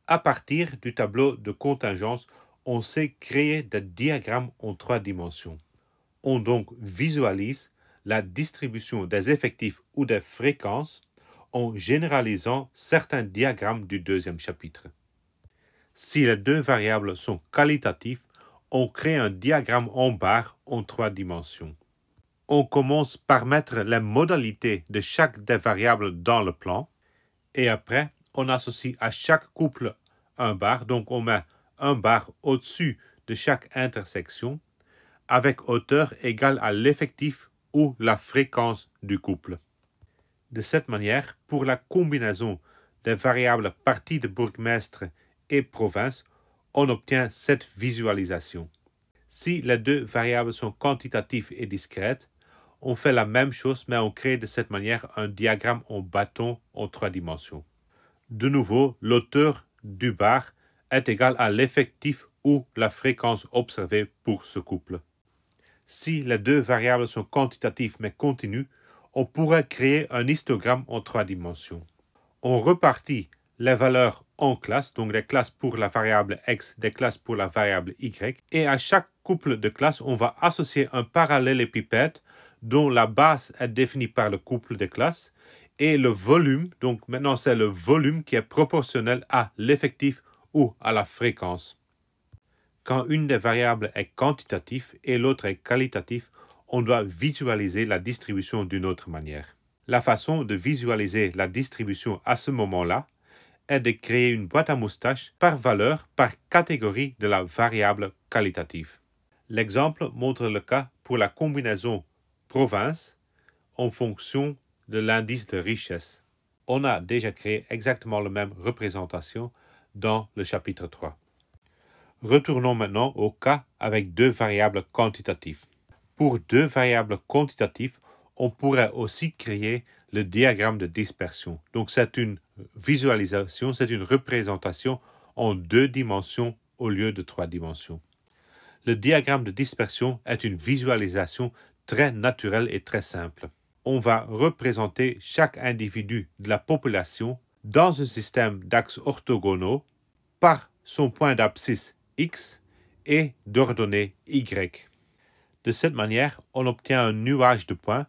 À partir du tableau de contingence, on sait créer des diagrammes en 3 dimensions. On donc visualise la distribution des effectifs ou des fréquences en généralisant certains diagrammes du deuxième chapitre. Si les 2 variables sont qualitatives, on crée un diagramme en barre en 3 dimensions. On commence par mettre les modalités de chaque des variables dans le plan et après, on associe à chaque couple un bar, donc on met un bar au-dessus de chaque intersection avec hauteur égale à l'effectif ou la fréquence du couple. De cette manière, pour la combinaison des variables partie de bourgmestre et province, on obtient cette visualisation. Si les 2 variables sont quantitatives et discrètes, on fait la même chose mais on crée de cette manière un diagramme en bâton en 3 dimensions. De nouveau, l'auteur du bar est égal à l'effectif ou la fréquence observée pour ce couple. Si les 2 variables sont quantitatives mais continues, on pourrait créer un histogramme en 3 dimensions. On repartit les valeurs en classes, donc des classes pour la variable x, des classes pour la variable y, et à chaque couple de classes, on va associer un parallélépipède dont la base est définie par le couple de classes, et le volume, donc maintenant c'est le volume qui est proportionnel à l'effectif ou à la fréquence. Quand une des variables est quantitative et l'autre est qualitative, on doit visualiser la distribution d'une autre manière. La façon de visualiser la distribution à ce moment-là est de créer une boîte à moustaches par valeur, par catégorie de la variable qualitative. L'exemple montre le cas pour la combinaison province en fonction de l'indice de richesse. On a déjà créé exactement la même représentation dans le chapitre 3. Retournons maintenant au cas avec 2 variables quantitatives. Pour 2 variables quantitatives, on pourrait aussi créer le diagramme de dispersion. Donc c'est une visualisation, c'est une représentation en 2 dimensions au lieu de 3 dimensions. Le diagramme de dispersion est une visualisation très naturelle et très simple. On va représenter chaque individu de la population dans un système d'axes orthogonaux par son point d'abscisse x et d'ordonnée y. De cette manière, on obtient un nuage de points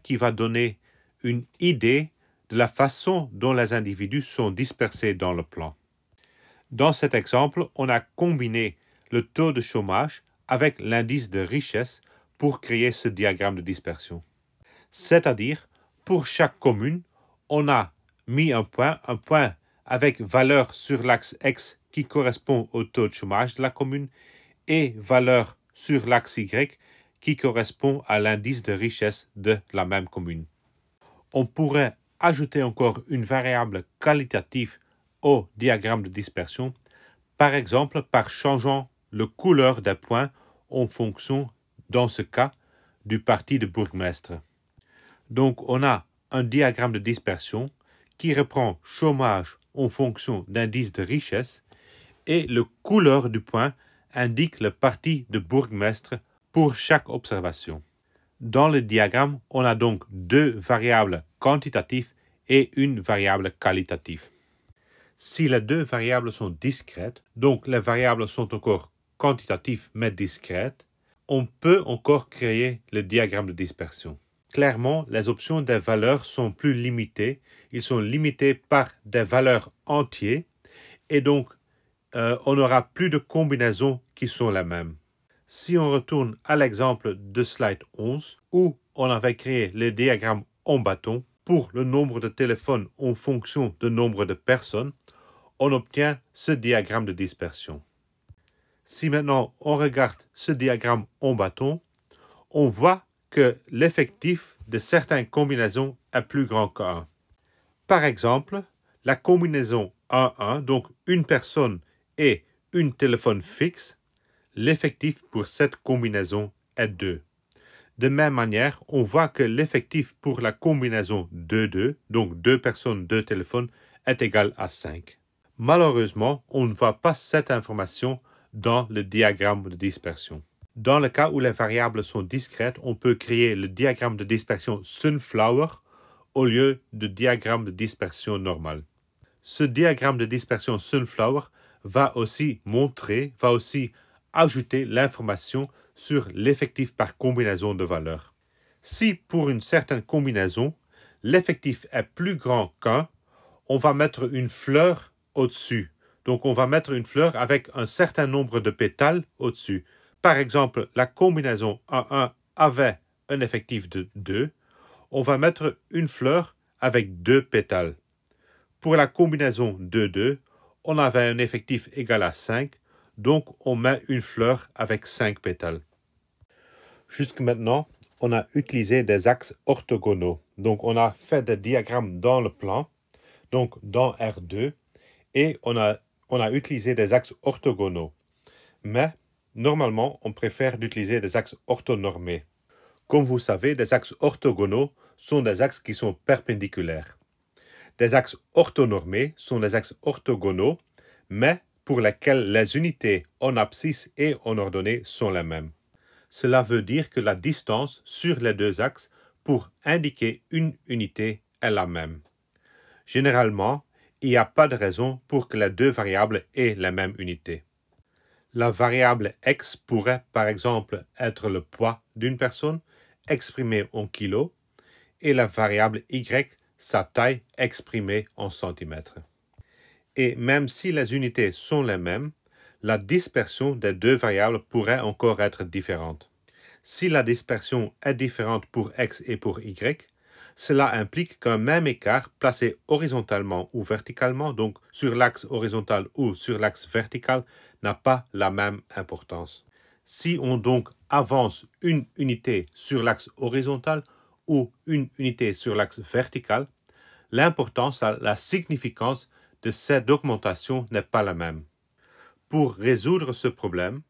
qui va donner une idée de la façon dont les individus sont dispersés dans le plan. Dans cet exemple, on a combiné le taux de chômage avec l'indice de richesse pour créer ce diagramme de dispersion. C'est-à-dire, pour chaque commune, on a mis un point avec valeur sur l'axe X qui correspond au taux de chômage de la commune et valeur sur l'axe Y qui correspond à l'indice de richesse de la même commune. On pourrait ajouter encore une variable qualitative au diagramme de dispersion, par exemple par changeant la couleur des points en fonction, dans ce cas, du parti de bourgmestre. Donc on a un diagramme de dispersion qui reprend chômage en fonction d'indice de richesse et la couleur du point indique le parti de bourgmestre pour chaque observation. Dans le diagramme, on a donc 2 variables quantitatives et une variable qualitative. Si les 2 variables sont discrètes, donc les variables sont encore quantitatives mais discrètes, on peut encore créer le diagramme de dispersion. Clairement, les options des valeurs sont plus limitées. Ils sont limités par des valeurs entières et donc on n'aura plus de combinaisons qui sont les mêmes. Si on retourne à l'exemple de slide 11, où on avait créé le diagramme en bâton pour le nombre de téléphones en fonction du nombre de personnes, on obtient ce diagramme de dispersion. Si maintenant on regarde ce diagramme en bâton, on voit que l'effectif de certaines combinaisons est plus grand que 1. Par exemple, la combinaison 1-1, donc une personne et un téléphone fixe, l'effectif pour cette combinaison est 2. De même manière, on voit que l'effectif pour la combinaison 2-2, donc 2 personnes, 2 téléphones, est égal à 5. Malheureusement, on ne voit pas cette information dans le diagramme de dispersion. Dans le cas où les variables sont discrètes, on peut créer le diagramme de dispersion Sunflower au lieu du diagramme de dispersion normal. Ce diagramme de dispersion Sunflower va aussi ajouter l'information sur l'effectif par combinaison de valeurs. Si pour une certaine combinaison, l'effectif est plus grand qu'1, on va mettre une fleur au-dessus. Donc on va mettre une fleur avec un certain nombre de pétales au-dessus. Par exemple, la combinaison A1 avait un effectif de 2. On va mettre une fleur avec 2 pétales. Pour la combinaison 2-2, on avait un effectif égal à 5, donc on met une fleur avec 5 pétales. Jusque maintenant, on a utilisé des axes orthogonaux. Donc on a fait des diagrammes dans le plan, donc dans R2, et on a utilisé des axes orthogonaux. Mais normalement, on préfère d'utiliser des axes orthonormés. Comme vous savez, des axes orthogonaux sont des axes qui sont perpendiculaires. Des axes orthonormés sont des axes orthogonaux, mais pour lesquels les unités en abscisse et en ordonnée sont les mêmes. Cela veut dire que la distance sur les deux axes pour indiquer une unité est la même. Généralement, il n'y a pas de raison pour que les deux variables aient la même unité. La variable x pourrait par exemple être le poids d'une personne exprimé en kilos et la variable y sa taille exprimée en centimètres. Et même si les unités sont les mêmes, la dispersion des deux variables pourrait encore être différente. Si la dispersion est différente pour x et pour y, cela implique qu'un même écart placé horizontalement ou verticalement, donc sur l'axe horizontal ou sur l'axe vertical, n'a pas la même importance. Si on donc avance une unité sur l'axe horizontal ou une unité sur l'axe vertical, l'importance, la significance de cette augmentation n'est pas la même. Pour résoudre ce problème,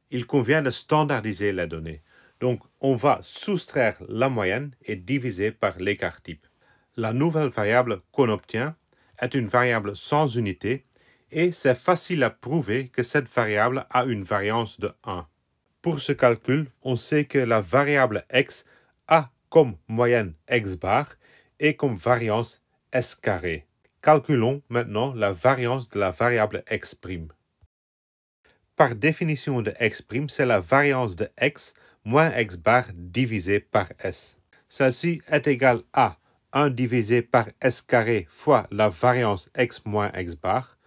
il convient de standardiser les données. Donc, on va soustraire la moyenne et diviser par l'écart type. La nouvelle variable qu'on obtient est une variable sans unité et c'est facile à prouver que cette variable a une variance de 1. Pour ce calcul, on sait que la variable x a comme moyenne x bar et comme variance s carré. Calculons maintenant la variance de la variable x'. Par définition de x', c'est la variance de x moins x bar divisé par s. Celle-ci est égale à 1 divisé par s carré fois la variance x moins x bar,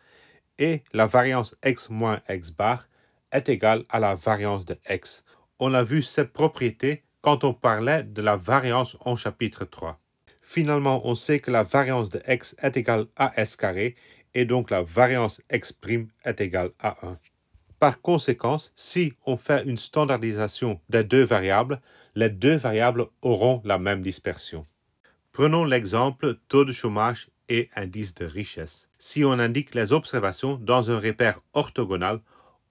et la variance x moins x bar est égale à la variance de x. On a vu cette propriété quand on parlait de la variance en chapitre 3. Finalement, on sait que la variance de x est égale à s carré, et donc la variance x' est égale à 1. Par conséquent, si on fait une standardisation des deux variables, les deux variables auront la même dispersion. Prenons l'exemple taux de chômage et indice de richesse. Si on indique les observations dans un repère orthogonal,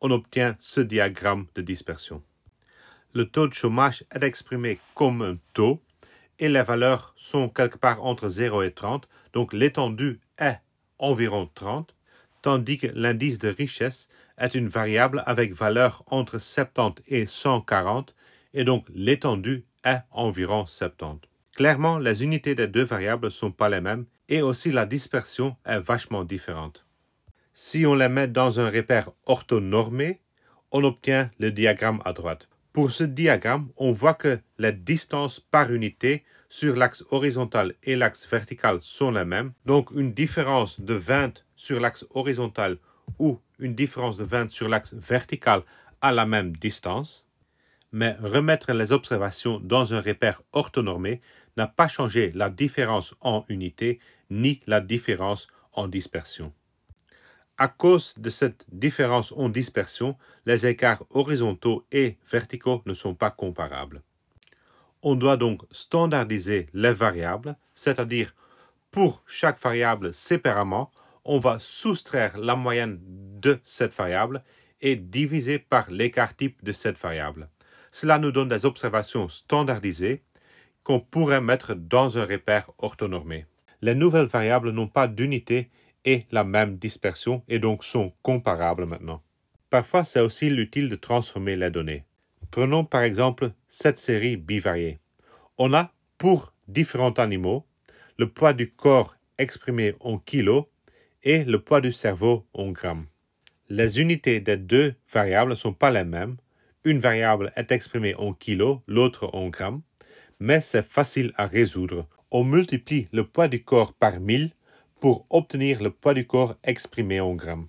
on obtient ce diagramme de dispersion. Le taux de chômage est exprimé comme un taux et les valeurs sont quelque part entre 0 et 30, donc l'étendue est environ 30, tandis que l'indice de richesse est une variable avec valeur entre 70 et 140, et donc l'étendue est environ 70. Clairement, les unités des deux variables ne sont pas les mêmes, et aussi la dispersion est vachement différente. Si on les met dans un repère orthonormé, on obtient le diagramme à droite. Pour ce diagramme, on voit que les distances par unité sur l'axe horizontal et l'axe vertical sont les mêmes. Donc une différence de 20 sur l'axe horizontal ou une différence de 20 sur l'axe vertical a la même distance. Mais remettre les observations dans un repère orthonormé n'a pas changé la différence en unité ni la différence en dispersion. À cause de cette différence en dispersion, les écarts horizontaux et verticaux ne sont pas comparables. On doit donc standardiser les variables, c'est-à-dire pour chaque variable séparément, on va soustraire la moyenne de cette variable et diviser par l'écart type de cette variable. Cela nous donne des observations standardisées qu'on pourrait mettre dans un repère orthonormé. Les nouvelles variables n'ont pas d'unité et la même dispersion et donc sont comparables maintenant. Parfois, c'est aussi utile de transformer les données. Prenons par exemple cette série bivariée. On a, pour différents animaux, le poids du corps exprimé en kilos et le poids du cerveau en grammes. Les unités des deux variables ne sont pas les mêmes. Une variable est exprimée en kilos, l'autre en grammes, mais c'est facile à résoudre. On multiplie le poids du corps par 1000 pour obtenir le poids du corps exprimé en grammes.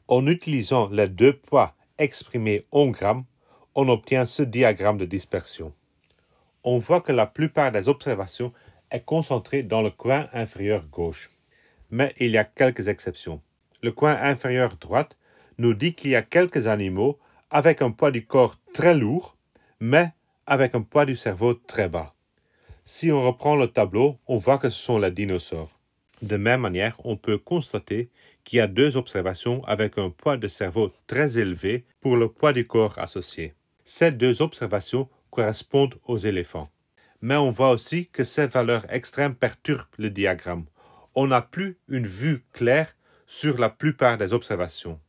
En utilisant les deux poids exprimés en grammes, on obtient ce diagramme de dispersion. On voit que la plupart des observations est concentrée dans le coin inférieur gauche. Mais il y a quelques exceptions. Le coin inférieur droite nous dit qu'il y a quelques animaux avec un poids du corps très lourd, mais avec un poids du cerveau très bas. Si on reprend le tableau, on voit que ce sont les dinosaures. De même manière, on peut constater qu'il y a deux observations avec un poids de cerveau très élevé pour le poids du corps associé. Ces deux observations correspondent aux éléphants. Mais on voit aussi que ces valeurs extrêmes perturbent le diagramme. On n'a plus une vue claire sur la plupart des observations.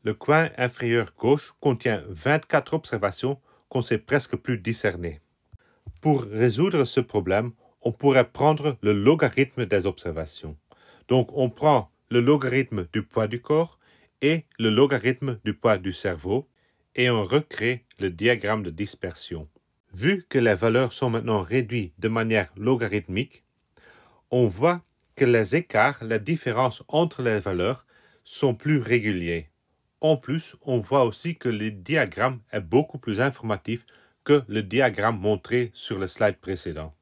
Le coin inférieur gauche contient 24 observations qu'on ne sait presque plus discerner. Pour résoudre ce problème, on pourrait prendre le logarithme des observations. Donc on prend le logarithme du poids du corps et le logarithme du poids du cerveau et on recrée le diagramme de dispersion. Vu que les valeurs sont maintenant réduites de manière logarithmique, on voit que les écarts, les différences entre les valeurs sont plus réguliers. En plus, on voit aussi que le diagramme est beaucoup plus informatif que le diagramme montré sur le slide précédent.